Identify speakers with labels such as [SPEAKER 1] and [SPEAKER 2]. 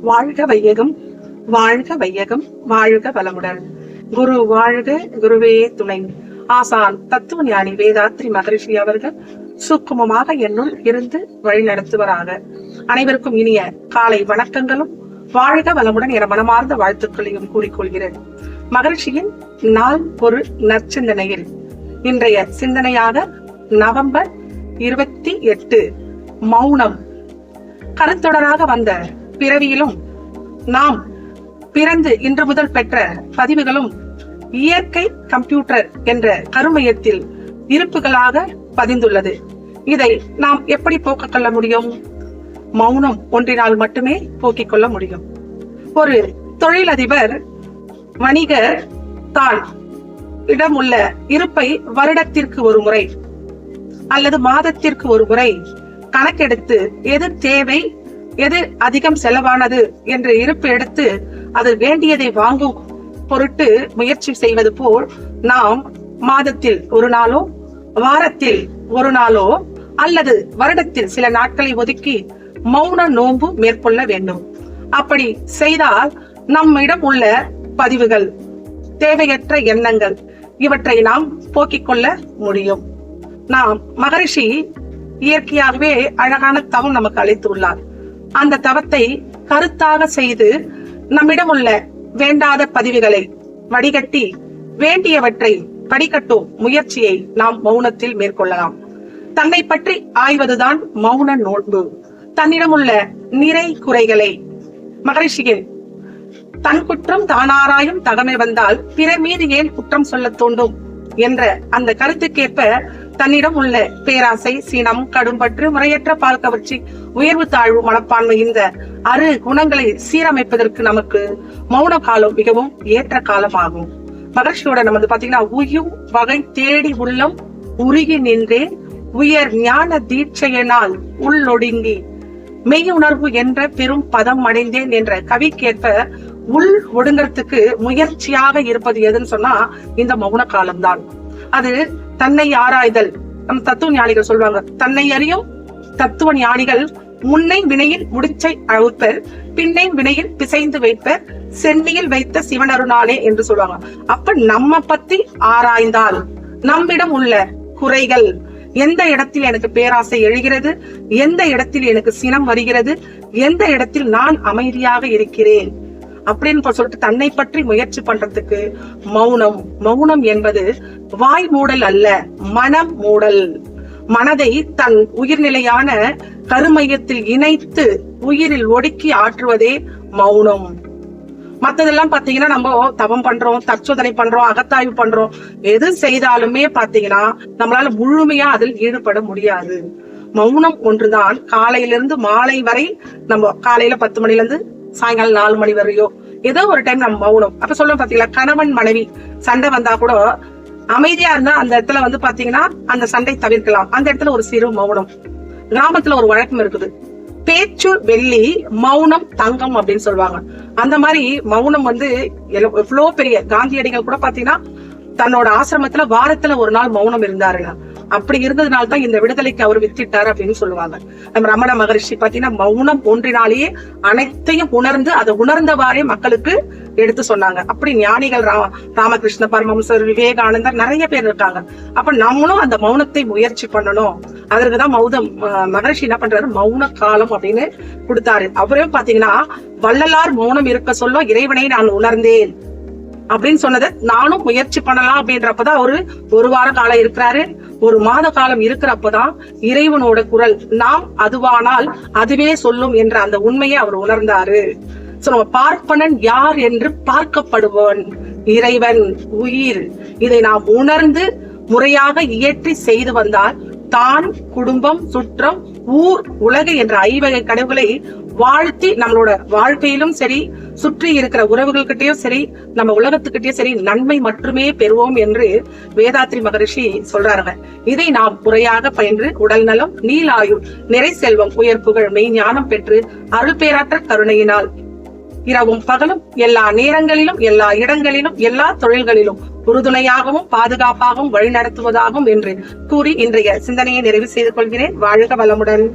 [SPEAKER 1] வாழ்க வையகம், வாழ்க வையகம், வாழ்க வளமுடன். குரு வாழ்க, குருவே துணை. ஆசான் தத்துவ ஞானி வேதாத்ரி மகரிஷி அவர்கள் சூக்குமமாக என்னுள் இருந்து வழி நடத்துவராக. அனைவருக்கும் இனிய காலை வணக்கங்களும் வாழ்க வளமுடன் என மனமார்ந்த வாழ்த்துக்களையும் கூறிக்கொள்கிறேன். மகரிஷியின் நாள் ஒரு நற்சிந்தனையில் இன்றைய சிந்தனையாக நவம்பர் 28 மௌனம். கருத்தொடராக வந்த பிறவியிலும் நாம் பிறந்து இன்று முதல் பெற்ற பதிவுகளும் இயற்கை கம்ப்யூட்டர் என்ற கருமையத்தில் இருப்புகளாக பதிந்துள்ளது. இதை நாம் எப்படி போக்கிக் கொள்ள முடியும்? மௌனம் ஒன்றினால் மட்டுமே போக்கிக் கொள்ள முடியும். ஒரு தொழிலதிபர் வணிகர் தான் இடமுள்ள இருப்பை வருடத்திற்கு ஒரு முறை அல்லது மாதத்திற்கு ஒரு முறை கணக்கெடுத்து எது தேவை, எது அதிகம் செலவானது என்று இருப்பு எடுத்து அது வேண்டியதை வாங்கும் பொருட்டு முயற்சி செய்வது போல் நாம் மாதத்தில் ஒரு நாளோ, வாரத்தில் ஒரு நாளோ அல்லது வருடத்தில் சில நாட்களை ஒதுக்கி மௌன நோன்பு மேற்கொள்ள வேண்டும். அப்படி செய்தால் நம்மிடம் உள்ள பதிவுகள், தேவையற்ற எண்ணங்கள் இவற்றை நாம் போக்கிக் கொள்ள முடியும். நாம் மகரிஷி இயற்கையாகவே அழகான தவம் நமக்கு அளித்துள்ளார். அந்த தவத்தை கருத்தாக செய்து நம்மிடம் உள்ள வேண்டாத பதிவுகளை வடிகட்டி வேண்டியவற்றை படிக்கட்டும் முயற்சியை நாம் மௌனத்தில் மேற்கொள்ளலாம். தன்னை பற்றி ஆய்வதுதான் மௌன நோன்பு. தன்னிடம் உள்ள நிறை குறைகளை மகரிஷியின் தன் குற்றம் தானாராயும் தகமை வந்தால் பிறர் மீது ஏன் குற்றம் சொல்ல தோண்டும் என்ற அந்த கருத்துக்கேற்ப தன்னிடம் உள்ள பேராசை, சீனம், கடும்பற்று, முறையற்ற பால் கவர்ச்சி, உயர்வு தாழ்வு மனப்பான்மை இந்த 6 குணங்களை சீரமைப்பதற்கு நமக்கு மௌன காலம் மிகவும் ஏற்ற காலம் ஆகும். மகர்ஷியோட நம்ம பாத்தீங்கன்னா, உயும் வகை தேடி உள்ளம் உருகி நின்றே உயர் ஞான தீட்சையினால் உள்ளொடுங்கி மெய் உணர்வு என்ற பெரும் பதம் அடைந்தேன் என்ற கவிக்கேற்ப உள் ஒடுங்கிறதுக்கு முயற்சியாக இருப்பது எதுன்னு சொன்னா இந்த மௌன காலம்தான். அது தன்னை ஆராய்தல். நம் தத்துவ ஞானிகள் சொல்லுவாங்க, தன்னை அறியும் தத்துவ ஞானிகள் முன்னை வினையில் முடிச்சை அழுப்பர், பின்னை வினையில் பிசைந்து வைப்பர், சென்னியில் வைத்த சிவனருளாலே என்று சொல்லுவாங்க. அப்ப நம்ம பத்தி ஆராய்ந்தால் நம்மிடம் உள்ள குறைகள், எந்த இடத்தில் எனக்கு பேராசை எழுகிறது, எந்த இடத்தில் எனக்கு சினம் வருகிறது, எந்த இடத்தில் நான் அமைதியாக இருக்கிறேன் அப்படின்னு சொல்லிட்டு தன்னை பற்றி முயற்சி பண்றதுக்கு மௌனம் என்பது வாய் மூடல் அல்ல, மனம் மூடல். மனதை தன் உயிர்நிலையான கருமையத்தில் இணைத்து உயிரில் ஒடுக்கி ஆற்றுவதே மௌனம். மத்ததெல்லாம் பாத்தீங்கன்னா நம்ம தவம் பண்றோம், தற்சோதனை பண்றோம், அகத்தாய்வு பண்றோம், எது செய்தாலுமே பாத்தீங்கன்னா நம்மளால முழுமையா அதில் ஈடுபட முடியாது. மௌனம் ஒன்றுதான் காலையிலிருந்து மாலை வரை, நம்ம காலையில 10 மணில இருந்து சாயங்காலம் 4 மணி வரையோ ஏதோ ஒரு டைம் நம்ம மௌனம். அப்ப சொல்லுவோம் பாத்தீங்களா, கணவன் மனைவி சண்டை வந்தா கூட அமைதியா இருந்தா அந்த இடத்துல பாத்தீங்கன்னா அந்த சண்டை தவிர்க்கலாம். அந்த இடத்துல ஒரு சிறு மௌனம். கிராமத்துல ஒரு வழக்கம் இருக்குது, பேச்சு வெள்ளி மௌனம் தங்கம் அப்படின்னு சொல்லுவாங்க. அந்த மாதிரி மௌனம் எவ்வளவு பெரிய காந்தியடிகள் கூட பாத்தீங்கன்னா தன்னோட ஆசிரமத்துல வாரத்துல ஒரு நாள் மௌனம் இருந்தாருங்க. அப்படி இருந்ததுனால்தான் இந்த விடுதலைக்கு அவர் வித்திட்டாரு அப்படின்னு சொல்லுவாங்க. நம்ம ரமண மகரிஷி பாத்தீங்கன்னா மௌனம் ஒன்றினாலேயே அனைத்தையும் உணர்ந்து அதை உணர்ந்தவாறே மக்களுக்கு எடுத்து சொன்னாங்க. அப்படி ஞானிகள் ராமகிருஷ்ண பரமஹம்சர், விவேகானந்தர் நிறைய பேர் இருக்காங்க. அப்ப நம்மளும் அந்த மௌனத்தை முயற்சி பண்ணணும். அதற்குதான் மகரிஷி என்ன பண்றாரு, மௌன காலம் அப்படின்னு கொடுத்தாரு. அவரே பாத்தீங்கன்னா வள்ளலார் மௌனம் இருக்க சொல்ல இறைவனை நான் உணர்ந்தேன் அப்படின்னு சொன்னதை நானும் முயற்சி பண்ணலாம் அப்படின்றப்பதான் ஒரு வார காலம் இருக்கிறாரு. ஒரு மாத காலம் இருக்கிறப்பதான் இறைவனோட குரல் நாம் அதுவானால் அதுவே சொல்லும் என்ற அந்த உண்மையை அவர் உணர்ந்தாரு. நம்ம பார்ப்பனன் யார் என்று பார்க்கப்படுவன் இறைவன், உயிர். இதை நாம் உணர்ந்து முறையாக இயற்றி செய்து வந்தால் தான், குடும்பம், சுற்றம், ஊர், உலகு என்ற 5 வகை கடவுளை வாழ்த்தி நம்மளோட வாழ்க்கையிலும் சரி, சுற்றி இருக்கிற உறவுகள்கிட்டயும் சரி, நம்ம உலகத்துக்கிட்டயும் சரி நன்மை மட்டுமே பெறுவோம் என்று வேதாத்ரி மகரிஷி சொல்றாங்க. இதை நாம் முறையாக பயின்று உடல் நலம், நீலாயுள், நிறை செல்வம், உயர் புகழ், மெய் ஞானம் பெற்று அருள் பேராற்ற கருணையினால் இரவும் பகலும் எல்லா நேரங்களிலும் எல்லா இடங்களிலும் எல்லா தொழில்களிலும் உறுதுணையாகவும் பாதுகாப்பாகவும் வழிநடத்துவதாகும் என்று கூறி இன்றைய சிந்தனையை நிறைவு செய்து கொள்கிறேன். வாழ்க வளமுடன்.